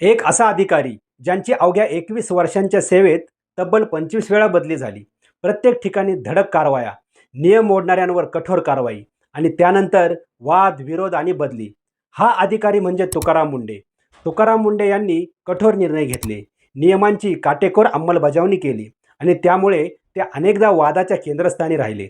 एक असा अधिकारी ज्यांची अवघ्या 21 वर्षांच्या सेवेत तब्बल 25 वेळा बदली झाली. प्रत्येक ठिकाणी धडक कारवाया, नियम मोडणाऱ्यांवर कठोर कारवाई आणि त्यानंतर वाद, विरोध आणि बदली. हा अधिकारी म्हणजे तुकाराम मुंढे. तुकाराम मुंढे यांनी कठोर निर्णय घेतले, नियमांची काटेकोर अंमलबजावणी केली आणि त्यामुळे ते अनेकदा वादाच्या केंद्रस्थानी राहिले.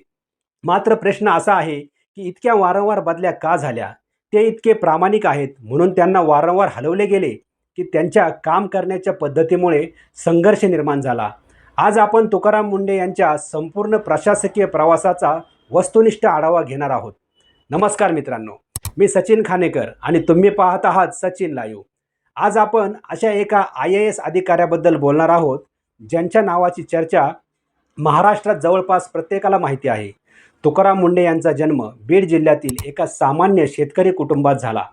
मात्र प्रश्न असा आहे की इतक्या वारंवार बदल्या का झाल्या? ते इतके प्रामाणिक आहेत म्हणून त्यांना वारंवार हलवले गेले की त्यांच्या काम करण्याच्या पद्धतीमुळे संघर्ष निर्माण झाला? आज आपण तुकाराम मुंढे यांच्या संपूर्ण प्रशासकीय प्रवासाचा वस्तुनिष्ठ आढावा घेणार आहोत. नमस्कार मित्रांनो, मी सचिन खानेकर आणि तुम्ही पाहत आहात सचिन लाईव्ह. आज आपण अशा एका IAS अधिकाऱ्याबद्दल बोलणार आहोत ज्यांच्या नावाची चर्चा महाराष्ट्रात जवळपास प्रत्येकाला माहिती आहे. तुकाराम मुंढे यांचा जन्म बीड जिल्ह्यातील एका सामान्य शेतकरी कुटुंबात झाला.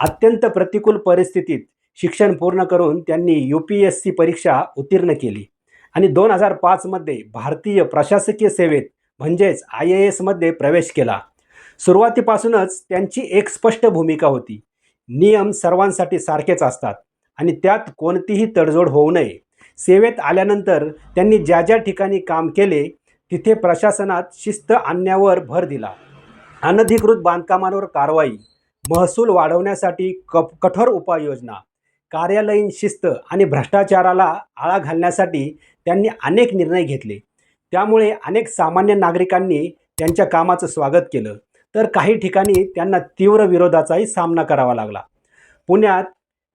अत्यंत प्रतिकूल परिस्थितीत शिक्षण पूर्ण करून त्यांनी UPSC परीक्षा उत्तीर्ण केली आणि 2005 मध्ये भारतीय प्रशासकीय सेवेत म्हणजेच IAS मध्ये प्रवेश केला. सुरुवातीपासूनच त्यांची एक स्पष्ट भूमिका होती. नियम सर्वांसाठी सारखेच असतात आणि त्यात कोणतीही तडजोड होऊ नये. सेवेत आल्यानंतर त्यांनी ज्या ज्या ठिकाणी काम केले तिथे प्रशासनात शिस्त आणण्यावर भर दिला. अनधिकृत बांधकामांवर कारवाई, महसूल वाढवण्यासाठी कठोर उपाययोजना, कार्यालयीन शिस्त आणि भ्रष्टाचाराला आळा घालण्यासाठी त्यांनी अनेक निर्णय घेतले. त्यामुळे अनेक सामान्य नागरिकांनी त्यांच्या कामाचं स्वागत केलं, तर काही ठिकाणी त्यांना तीव्र विरोधाचाही सामना करावा लागला. पुण्यात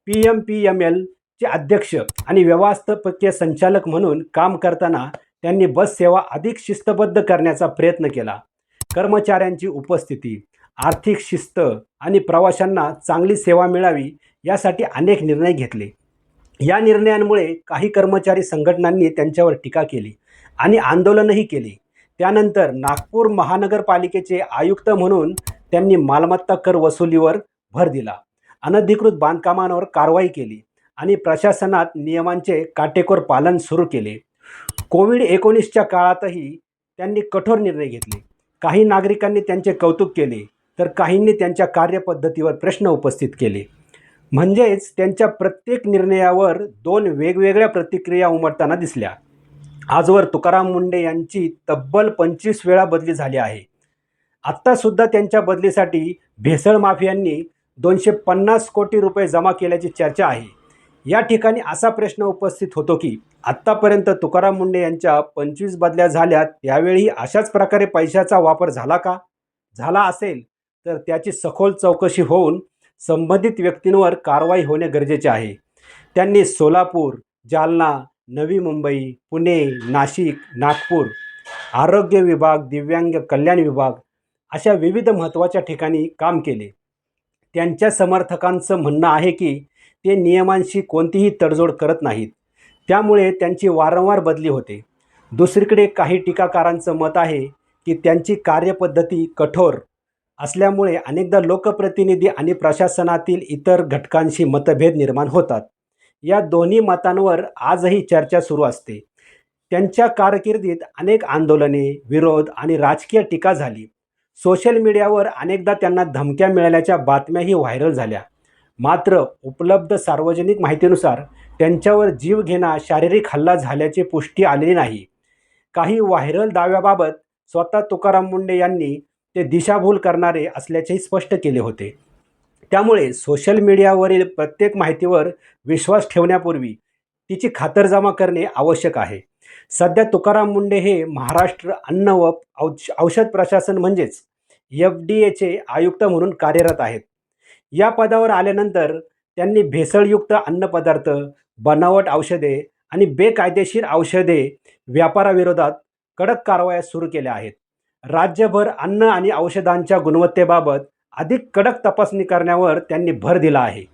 PMPML चे अध्यक्ष आणि व्यवस्थापकीय संचालक म्हणून काम करताना त्यांनी बस सेवा अधिक शिस्तबद्ध करण्याचा प्रयत्न केला. कर्मचाऱ्यांची उपस्थिती, आर्थिक शिस्त आणि प्रवाशांना चांगली सेवा मिळावी यासाठी अनेक निर्णय घेतले. या निर्णयांमुळे काही कर्मचारी संघटनांनी त्यांच्यावर टीका केली आणि आंदोलनही केली. त्यानंतर नागपूर महानगरपालिकेचे आयुक्त म्हणून त्यांनी मालमत्ता कर वसुलीवर भर दिला, अनधिकृत बांधकामांवर कारवाई केली आणि प्रशासनात नियमांचे काटेकोर पालन सुरू केले. कोविड-19च्या काळातही त्यांनी कठोर निर्णय घेतले. काही नागरिकांनी त्यांचे कौतुक केले तर काहींनी त्यांच्या कार्यपद्धतीवर प्रश्न उपस्थित केले. म्हणजेच त्यांच्या प्रत्येक निर्णयावर दोन वेगवेगळ्या प्रतिक्रिया उमटताना दिसल्या. आजवर तुकाराम मुंढे यांची तब्बल 25 वेळा बदली झाली आहे. आत्तासुद्धा त्यांच्या बदलीसाठी भेसळ माफियांनी 250 कोटी रुपये जमा केल्याची चर्चा आहे. या ठिकाणी असा प्रश्न उपस्थित होतो की आत्तापर्यंत तुकाराम मुंढे यांच्या 25 बदल्या झाल्या, त्यावेळी अशाच प्रकारे पैशाचा वापर झाला का? झाला असेल तर त्याची सखोल चौकशी होऊन संबंधित व्यक्तींवर कारवाई होणे गरजेचे आहे. त्यांनी सोलापूर, जालना, नवी मुंबई, पुणे, नाशिक, नागपूर, आरोग्य विभाग, दिव्यांग कल्याण विभाग अशा विविध महत्त्वाच्या ठिकाणी काम केले. त्यांच्या समर्थकांचं म्हणणं आहे की ते नियमांशी कोणतीही तडजोड करत नाहीत, त्यामुळे त्यांची वारंवार बदली होते. दुसरीकडे काही टीकाकारांचं मत आहे की त्यांची कार्यपद्धती कठोर असल्यामुळे अनेकदा लोकप्रतिनिधी आणि प्रशासनातील इतर घटकांशी मतभेद निर्माण होतात. या दोन्ही मतांवर आजही चर्चा सुरू असते. त्यांच्या कारकिर्दीत अनेक आंदोलने, विरोध आणि राजकीय टीका झाली. सोशल मीडियावर अनेकदा त्यांना धमक्या मिळाल्याच्या बातम्याही व्हायरल झाल्या. मात्र उपलब्ध सार्वजनिक माहितीनुसार त्यांच्यावर जीवघेणा शारीरिक हल्ला झाल्याची पुष्टी आलेली नाही. काही व्हायरल दाव्याबाबत स्वतः तुकाराम मुंढे यांनी ते दिशाभूल करणारे असल्याचेही स्पष्ट केले होते. त्यामुळे सोशल मीडियावरील प्रत्येक माहितीवर विश्वास ठेवण्यापूर्वी तिची खातरजमा करणे आवश्यक आहे. सध्या तुकाराम मुंढे हे महाराष्ट्र अन्न व औषध प्रशासन म्हणजेच FDAचे आयुक्त म्हणून कार्यरत आहेत. या पदावर आल्यानंतर त्यांनी भेसळयुक्त अन्नपदार्थ, बनावट औषधे आणि बेकायदेशीर औषधे व्यापाराविरोधात कडक कारवाया सुरू केल्या आहेत. राज्यभर अन्न आणि औषधांच्या गुणवत्तेबाबत अधिक कडक तपासणी करण्यावर त्यांनी भर दिला आहे.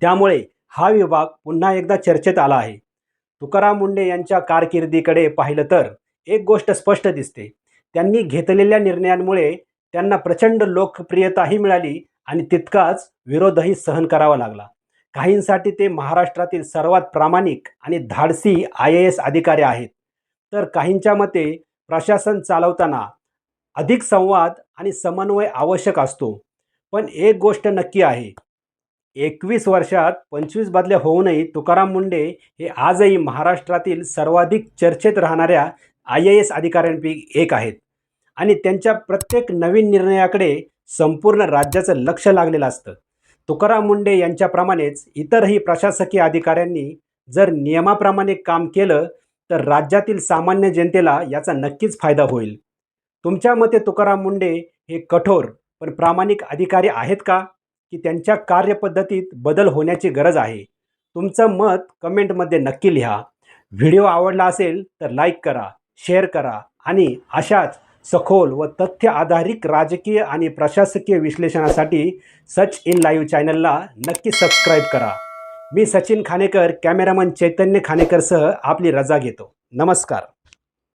त्यामुळे हा विभाग पुन्हा एकदा चर्चेत आला आहे. तुकाराम मुंढे यांच्या कारकिर्दीकडे पाहिलं तर एक गोष्ट स्पष्ट दिसते. त्यांनी घेतलेल्या निर्णयांमुळे त्यांना प्रचंड लोकप्रियताही मिळाली आणि तितकाच विरोधही सहन करावा लागला. काहींसाठी ते महाराष्ट्रातील सर्वात प्रामाणिक आणि धाडसी IAS अधिकारी आहेत, तर काहींच्या मते प्रशासन चालवताना अधिक संवाद आणि समन्वय आवश्यक असतो. पण एक गोष्ट नक्की आहे 21 वर्षात 25 बदल्या होऊनही तुकाराम मुंडे हे आजही महाराष्ट्रातील सर्वाधिक चर्चेत राहणाऱ्या IAS अधिकाऱ्यांपैकी एक आहेत आणि त्यांच्या प्रत्येक नवीन निर्णयाकडे संपूर्ण राज्याचं लक्ष लागलेलं असतं. तुकाराम मुंडे यांच्याप्रमाणेच इतरही प्रशासकीय अधिकाऱ्यांनी जर नियमाप्रमाणे काम केलं तर राज्यातील सामान्य जनतेला याचा नक्कीच फायदा होईल. तुमच्या मते तुकाराम मुंडे हे कठोर पण प्रामाणिक अधिकारी आहेत का, की त्यांच्या कार्यपद्धतीत बदल होण्याची गरज आहे? तुमचं मत कमेंटमध्ये नक्की लिहा. व्हिडिओ आवडला असेल तर लाईक करा, शेअर करा आणि अशाच सखोल व तथ्य आधारित राजकीय आणि प्रशासकीय विश्लेषणासाठी सच इन लाईव्ह चॅनलला नक्की सबस्क्राईब करा. मी सचिन खानेकर, कॅमेरामन चैतन्य खानेकरसह आपली रजा घेतो. नमस्कार.